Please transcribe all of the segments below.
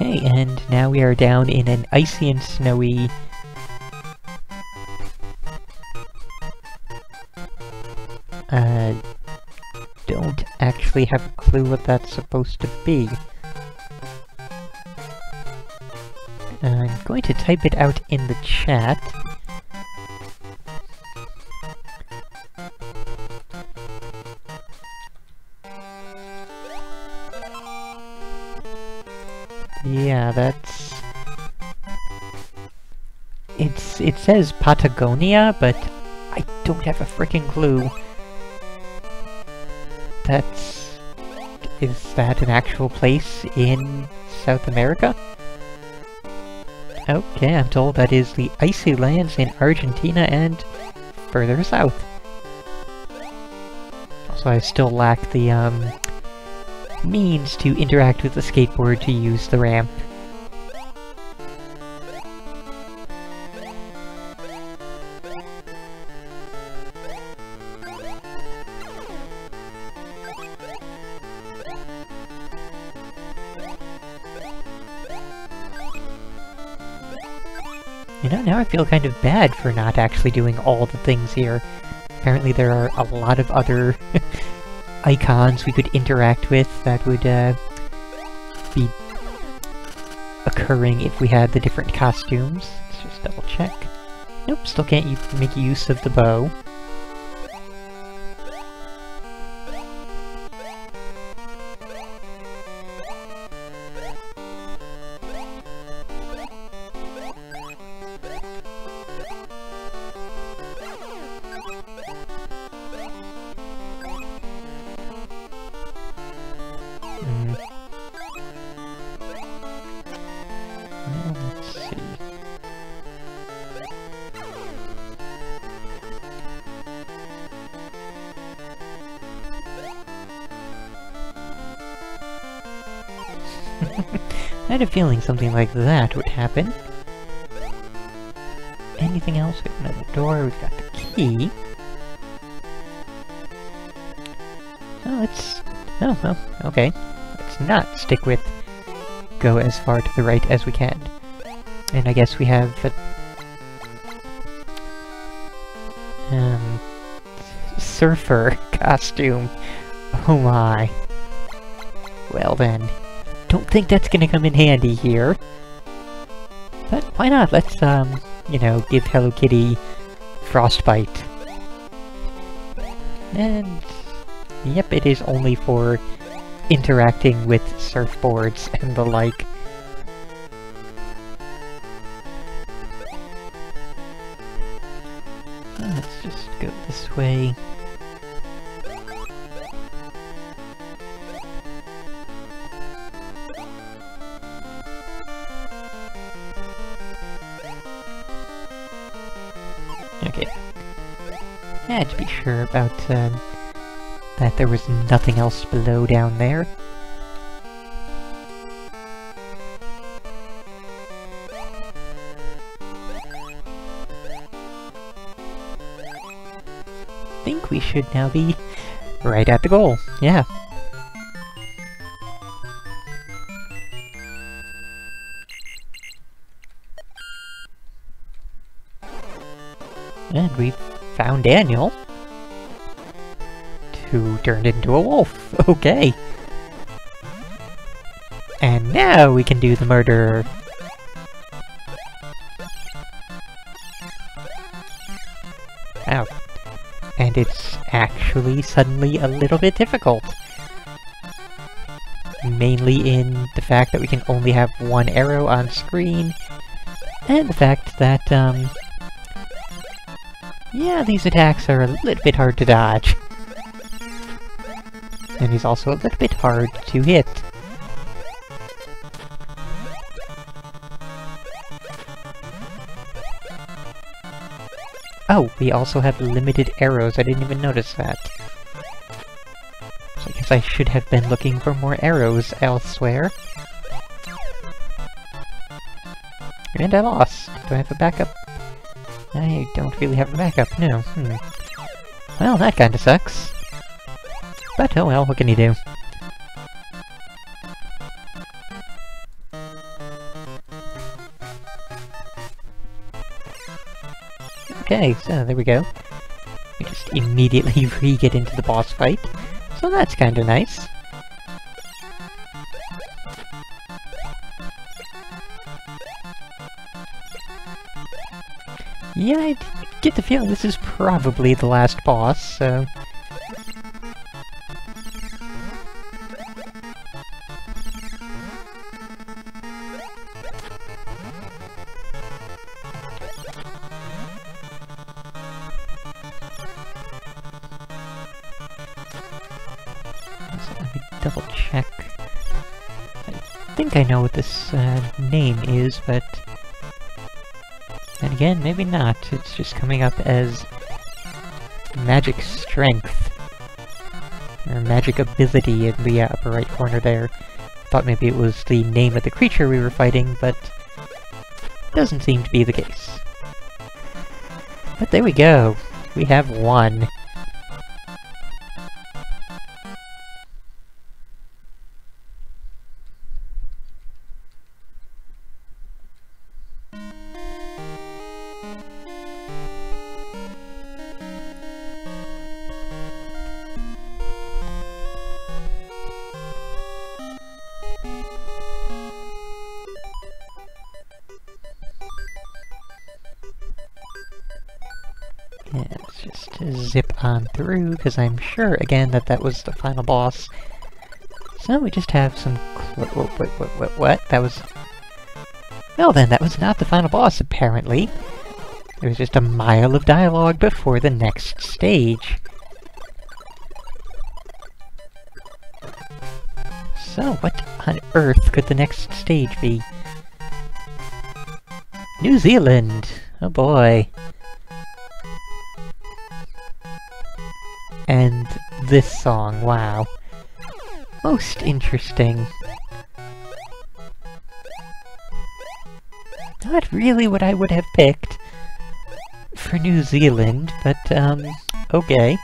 Okay, and now we are down in an icy and snowy... don't actually have a clue what that's supposed to be. I'm going to type it out in the chat. Yeah, that's... It says Patagonia, but I don't have a frickin' clue. Is that an actual place in South America? Okay, I'm told that is the icy lands in Argentina and further south. Also, I still lack the, means to interact with the skateboard to use the ramp. You know, now I feel kind of bad for not actually doing all the things here. Apparently there are a lot of other icons we could interact with that would be occurring if we had the different costumes. Let's just double check. Nope, still can't make use of the bow. I had a feeling something like that would happen. Anything else? We have another door, we've got the key. So let's... oh, well, okay. Let's not stick with go as far to the right as we can. And I guess we have a... surfer costume. Oh my. Well then. Don't think that's gonna come in handy here. But why not? Let's, you know, give Hello Kitty frostbite. And... yep, it is only for interacting with surfboards and the like. Let's just go this way. Okay. I had to be sure about, that there was nothing else below down there. I think we should now be right at the goal, yeah. And we found Daniel, who turned into a wolf. Okay. And now we can do the murder. Ow. And it's actually suddenly a little bit difficult. Mainly in the fact that we can only have one arrow on screen, and the fact that, yeah, these attacks are a little bit hard to dodge. And he's also a little bit hard to hit. Oh, we also have limited arrows, I didn't even notice that. So I guess I should have been looking for more arrows elsewhere. And I lost. Do I have a backup? I don't really have a backup, no. Well, that kinda sucks. But oh well, what can you do? Okay, so there we go. We just immediately re-get into the boss fight. So that's kinda nice. Yeah, I get the feeling this is probably the last boss, so... Let me double check. I think I know what this name is, but... And again, maybe not. It's just coming up as Magic Strength. Or Magic Ability in the upper right corner there. Thought maybe it was the name of the creature we were fighting, but doesn't seem to be the case. But there we go. We have one. Yeah, let's just zip on through, because I'm sure, again, that that was the final boss. So we just have some what? That was... Well then, that was not the final boss, apparently. There was just a mile of dialogue before the next stage. So, what on earth could the next stage be? New Zealand! Oh boy. And this song, wow. Most interesting. Not really what I would have picked for New Zealand, but, okay.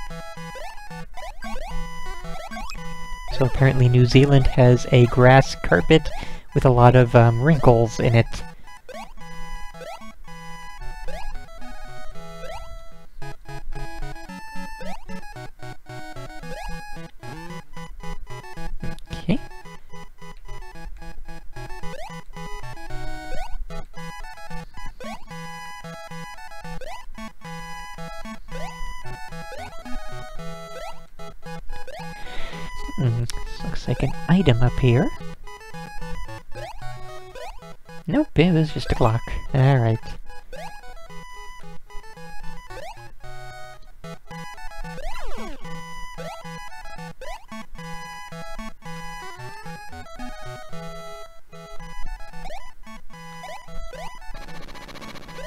So apparently New Zealand has a grass carpet with a lot of, wrinkles in it. Okay. Looks like an item up here. Nope, it was just a clock. Alright.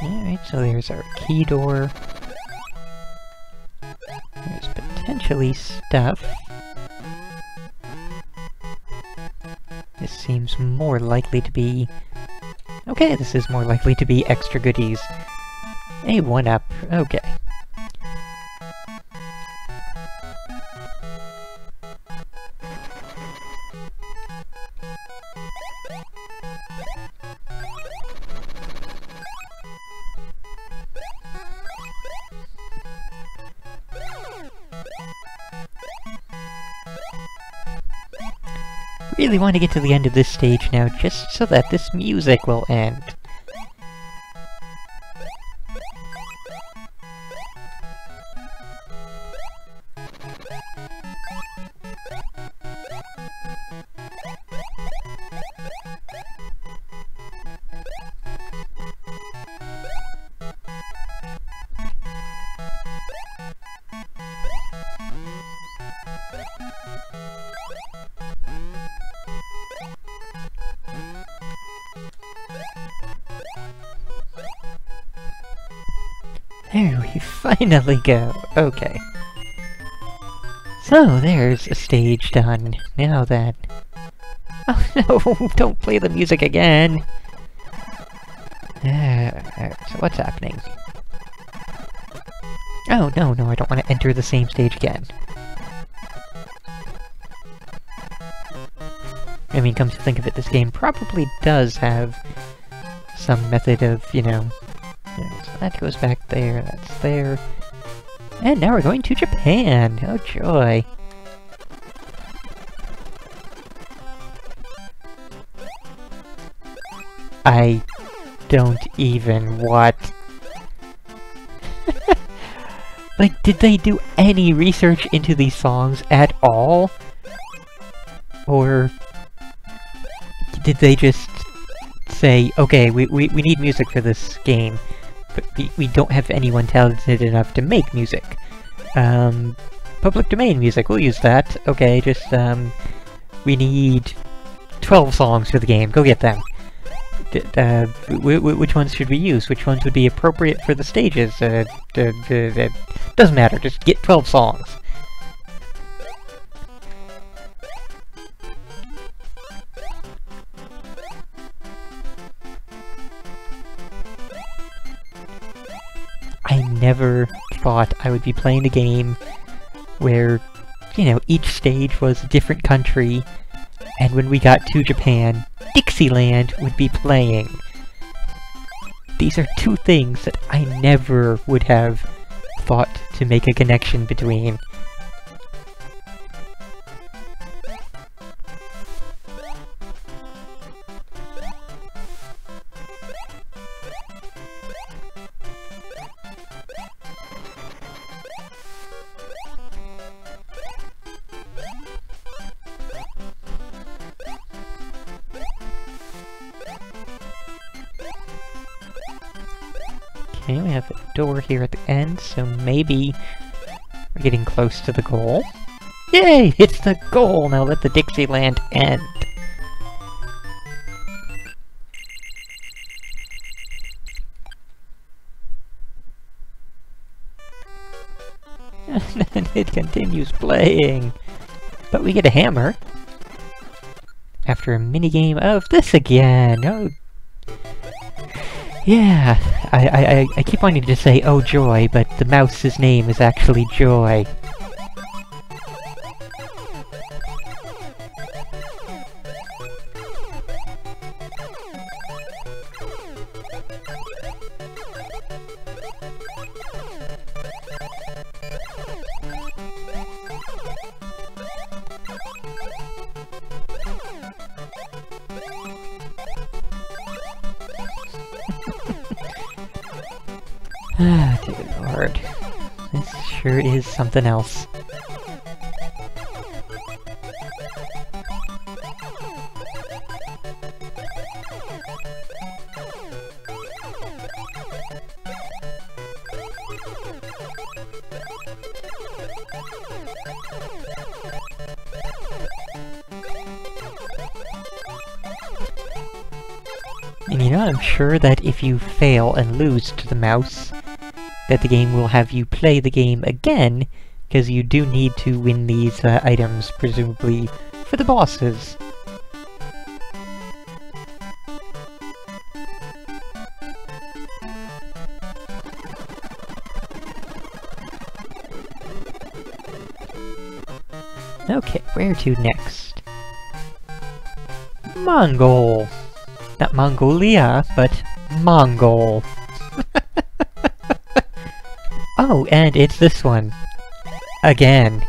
Alright, so there's our key door. There's potentially stuff. This seems more likely to be... Okay, this is more likely to be extra goodies. A 1-up, okay. Really want to get to the end of this stage now, just so that this music will end. There we finally go. Okay. So, there's a stage done. Now then... Oh no! Don't play the music again! Alright, so what's happening? Oh, no, I don't want to enter the same stage again. I mean, come to think of it, this game probably does have some method of, you know... So that goes back there, that's there. And now we're going to Japan! Oh joy! I don't even what? Like, did they do any research into these songs at all? Or did they just say, okay, we need music for this game, but we don't have anyone talented enough to make music. Public domain music, we'll use that. Okay, just, we need 12 songs for the game, go get them. Which ones should we use? Which ones would be appropriate for the stages? Doesn't matter, just get 12 songs. I never thought I would be playing a game where, you know, each stage was a different country, and when we got to Japan, Dixieland would be playing. These are two things that I never would have thought to make a connection between. Okay, we have a door here at the end, so maybe we're getting close to the goal. Yay! It's the goal! Now let the Dixieland end! And then it continues playing! But we get a hammer! After a minigame of this again! Oh! Yeah, I keep wanting to say, oh joy, but the mouse's name is actually Joy. Ah, dear lord. This sure is something else. And you know, I'm sure that if you fail and lose to the mouse, that the game will have you play the game again, because you do need to win these items, presumably for the bosses. Okay, where to next? Mongol! Not Mongolia, but Mongol. Oh, and it's this one. Again.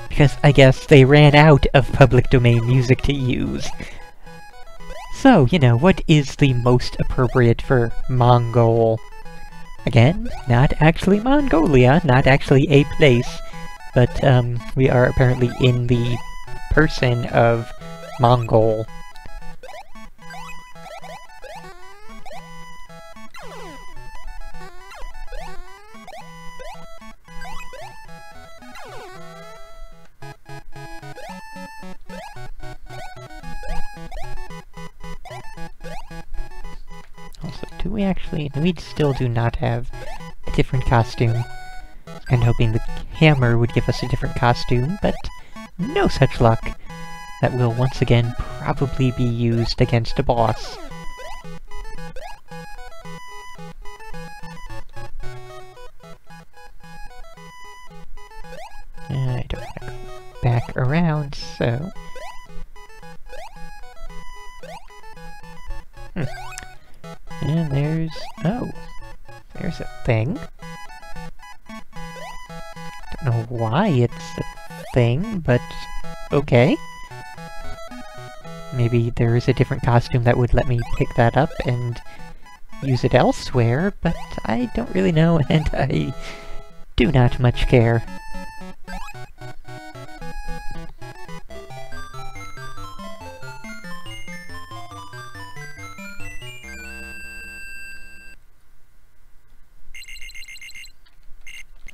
Because I guess they ran out of public domain music to use. So, you know, what is the most appropriate for Mongol? Again, not actually Mongolia, not actually a place, but, we are apparently in the person of Mongol. Also, do we actually... we still do not have a different costume. I'm hoping the hammer would give us a different costume, but no such luck. That will once again probably be used against a boss. I don't want to go back around, so... And there's... oh! there's a thing. Don't know why it's a thing, but okay. Maybe there is a different costume that would let me pick that up and use it elsewhere, but I don't really know, and I do not much care.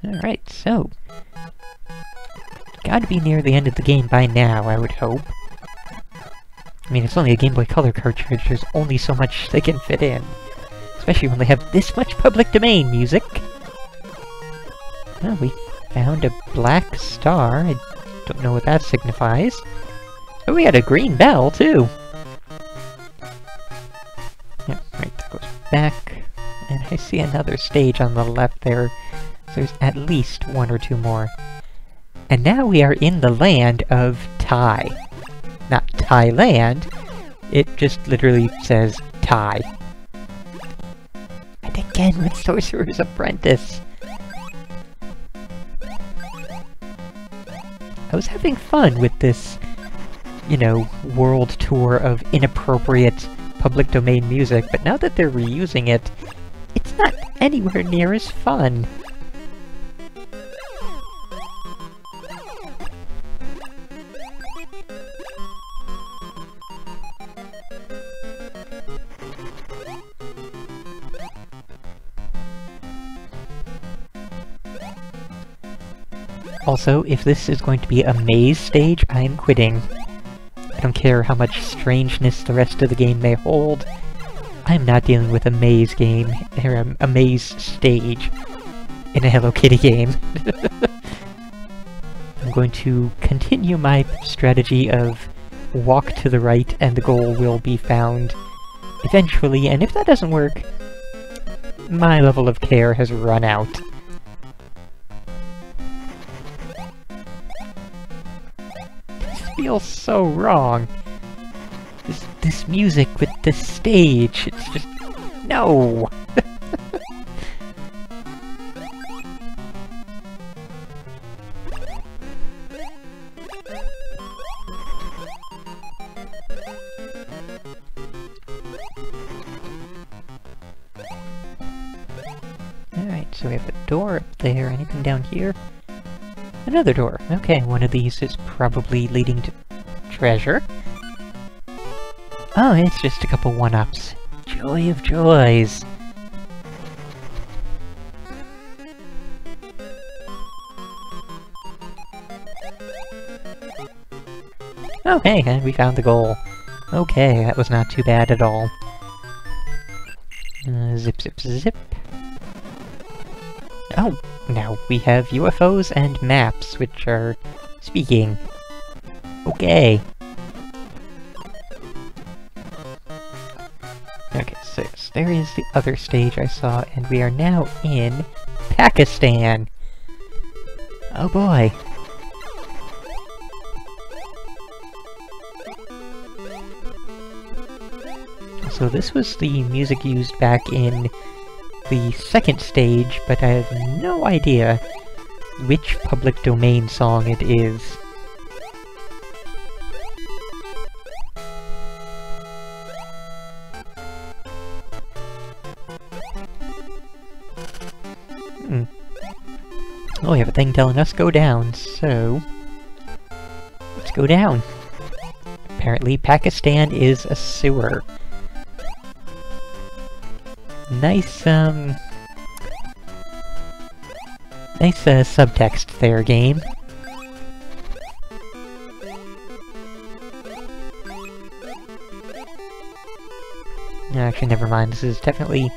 Alright, so... gotta be near the end of the game by now, I would hope. I mean, it's only a Game Boy Color cartridge, there's only so much they can fit in. Especially when they have this much public domain music. Oh, we found a black star. I don't know what that signifies. Oh, we had a green bell, too! Yep, right, that goes back. And I see another stage on the left there. So there's at least one or two more. And now we are in the land of Thai. Not Thailand, it just literally says Thai. And again with Sorcerer's Apprentice. I was having fun with this, you know, world tour of inappropriate public domain music, but now that they're reusing it, it's not anywhere near as fun. Also, if this is going to be a maze stage, I'm quitting. I don't care how much strangeness the rest of the game may hold. I'm not dealing with a maze game, or a maze stage, in a Hello Kitty game. I'm going to continue my strategy of walk to the right and the goal will be found eventually, and if that doesn't work, my level of care has run out. Feels so wrong. This music with this stage, it's just... no! Alright, so we have a door up there. Anything down here? Another door. Okay, one of these is probably leading to treasure. Oh, it's just a couple one-ups. Joy of joys! Oh, hey, and we found the goal. Okay, that was not too bad at all. Zip, zip, zip. Oh, now we have UFOs and maps, which are speaking. Okay. Okay, so yes, there is the other stage I saw, and we are now in Pakistan. Oh boy. So this was the music used back in the second stage, but I have no idea which public domain song it is. Oh, we have a thing telling us go down, so... let's go down. Apparently Pakistan is a sewer. Nice, nice subtext there, game. Actually, never mind. This is definitely...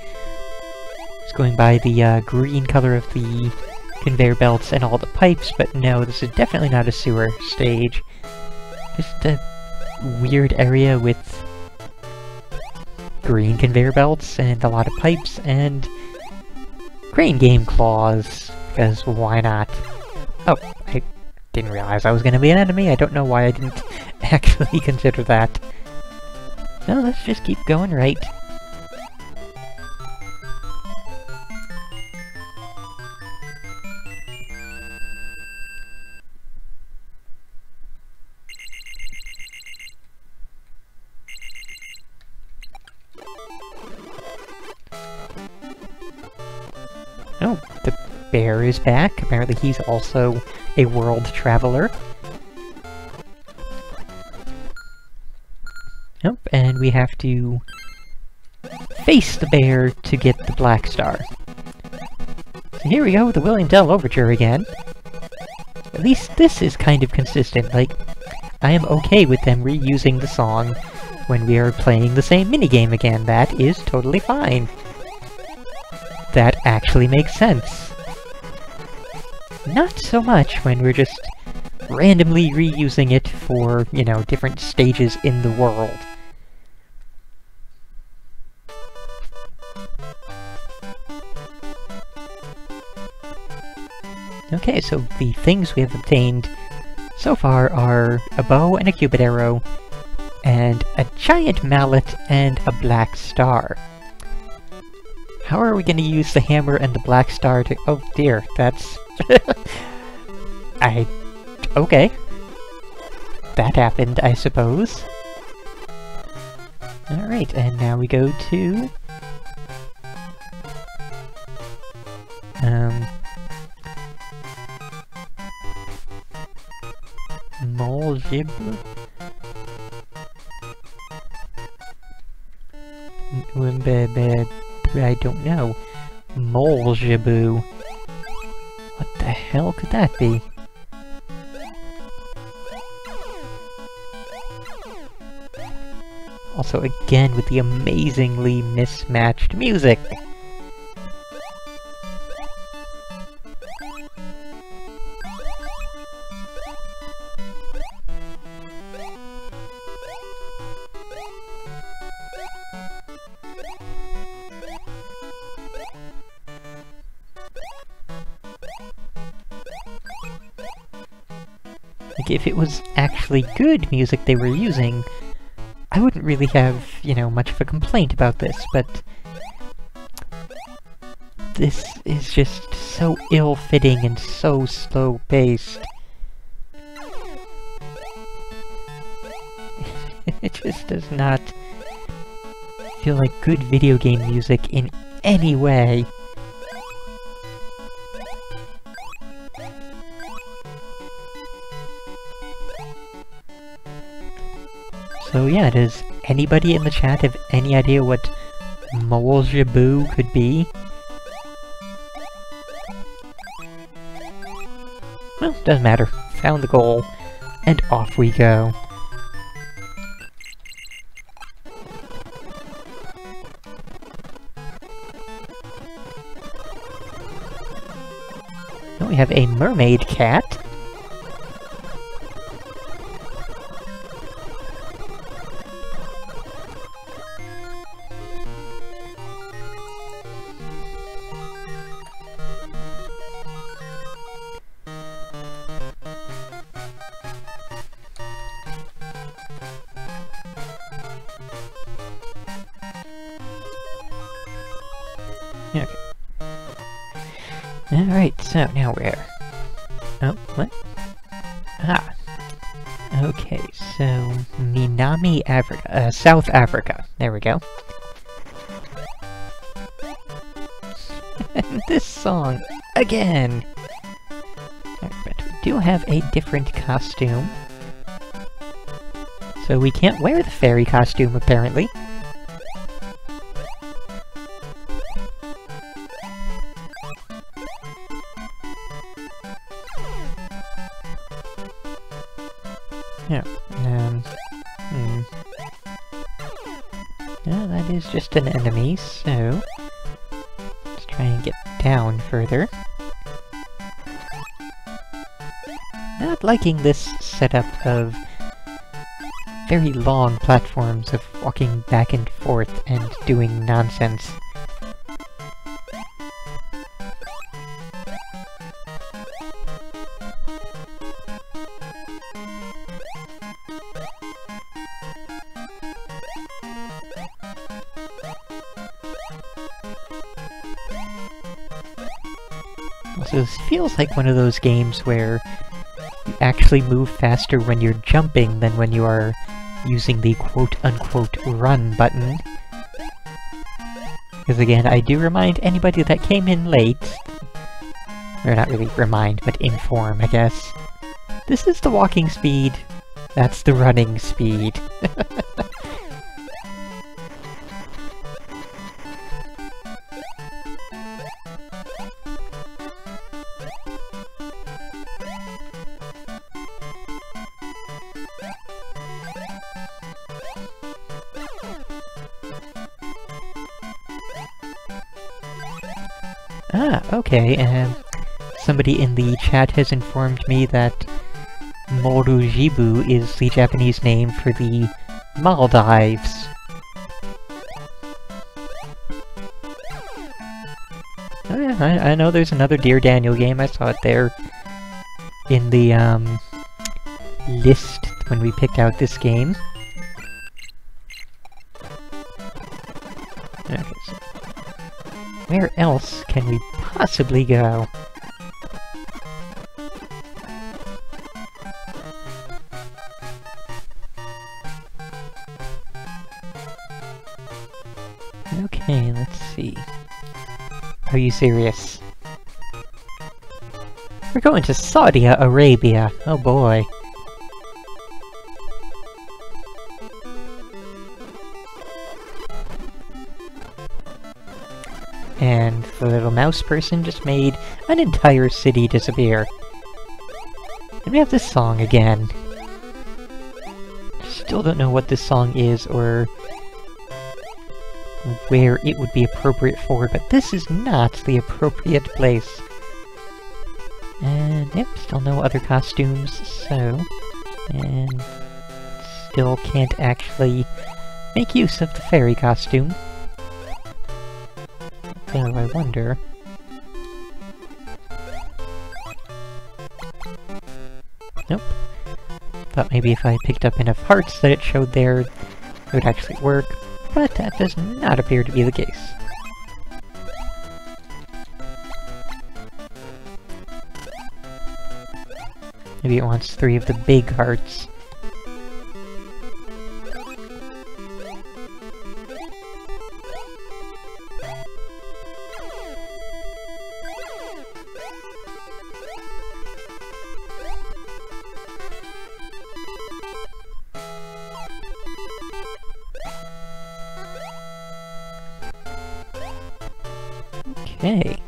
it's going by the green color of the conveyor belts and all the pipes, but no, this is definitely not a sewer stage. Just a weird area with green conveyor belts and a lot of pipes and crane game claws, because why not? Oh, I didn't realize I was going to be an enemy. I don't know why I didn't actually consider that. So let's just keep going right. Bear is back. Apparently he's also a world traveler. Nope, and we have to face the bear to get the Black Star. So here we go with the William Tell Overture again. At least this is kind of consistent, like, I am okay with them reusing the song when we are playing the same minigame again. That is totally fine. That actually makes sense. Not so much when we're just randomly reusing it for, you know, different stages in the world. Okay, so the things we have obtained so far are a bow and a cupid arrow, and a giant mallet and a black star. How are we gonna use the hammer and the black star to— oh dear, that's— okay. That happened, I suppose. Alright, and now we go to... Amol Gym? I don't know. Amol Gym. What the hell could that be? Also, again, with the amazingly mismatched music. Like, if it was actually good music they were using, I wouldn't really have, you know, much of a complaint about this, but this is just so ill-fitting and so slow-paced. It just does not feel like good video game music in any way. So yeah, does anybody in the chat have any idea what Moljabu could be? Well, doesn't matter. Found the goal, and off we go. Now we have a mermaid cat. Okay. Alright, so now where? Oh, what? Ah. Okay, so Minami, Africa, South Africa. There we go. And this song, again! But we do have a different costume. So we can't wear the fairy costume, apparently. Yeah, yeah, that is just an enemy, so let's try and get down further. Not liking this setup of very long platforms of walking back and forth and doing nonsense. So this feels like one of those games where you actually move faster when you're jumping than when you are using the quote-unquote run button. Because again, I do remind anybody that came in late Or not really remind, but inform, I guess. This is the walking speed. That's the running speed. Ah, okay, somebody in the chat has informed me that Morujibu is the Japanese name for the Maldives. Oh yeah, I know there's another Dear Daniel game, I saw it there in the, list when we picked out this game. Okay, so where else can we possibly go? Okay, let's see. Are you serious? We're going to Saudi Arabia! Oh boy. And the little mouse person just made an entire city disappear. And we have this song again. Still don't know what this song is, or where it would be appropriate for, but this is not the appropriate place. And yep, still no other costumes, so... And still can't actually make use of the fairy costume. So I wonder... Nope. Thought maybe if I picked up enough hearts that it showed there, it would actually work, but that does not appear to be the case. Maybe it wants 3 of the big hearts. Okay.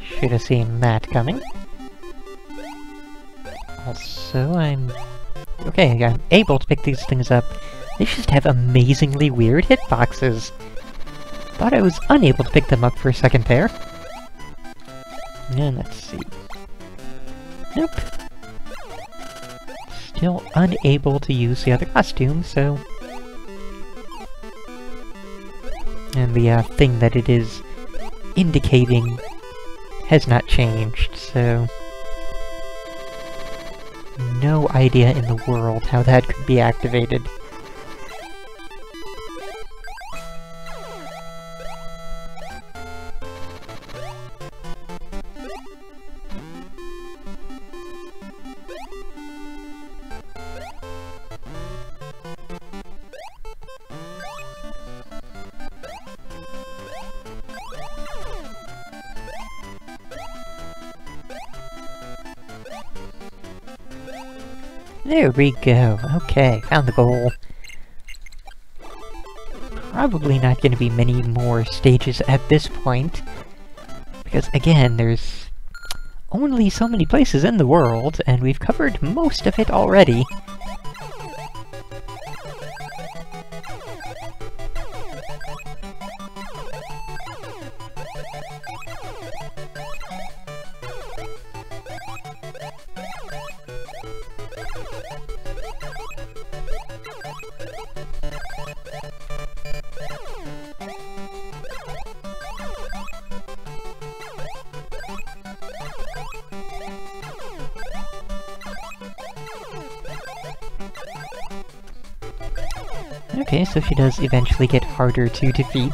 Should have seen that coming. Also, I'm able to pick these things up. They just have amazingly weird hitboxes. Thought I was unable to pick them up for a second there. And let's see. Nope. Still unable to use the other costume, so... And the thing that it is indicating has not changed, so... No idea in the world how that could be activated. There we go. Okay, found the goal. Probably not going to be many more stages at this point, because again, there's only so many places in the world, and we've covered most of it already. Okay, so she does eventually get harder to defeat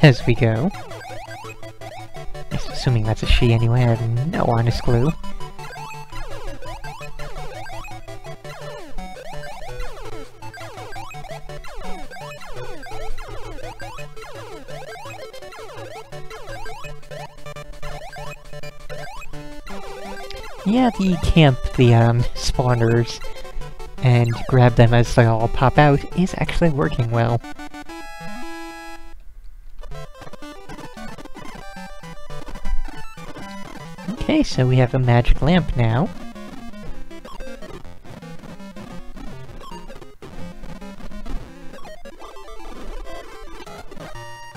as we go. Assuming that's a she anyway, I have no honest clue. Yeah, the camp the spawners and grab them as they all pop out is actually working well. Okay, so we have a magic lamp now.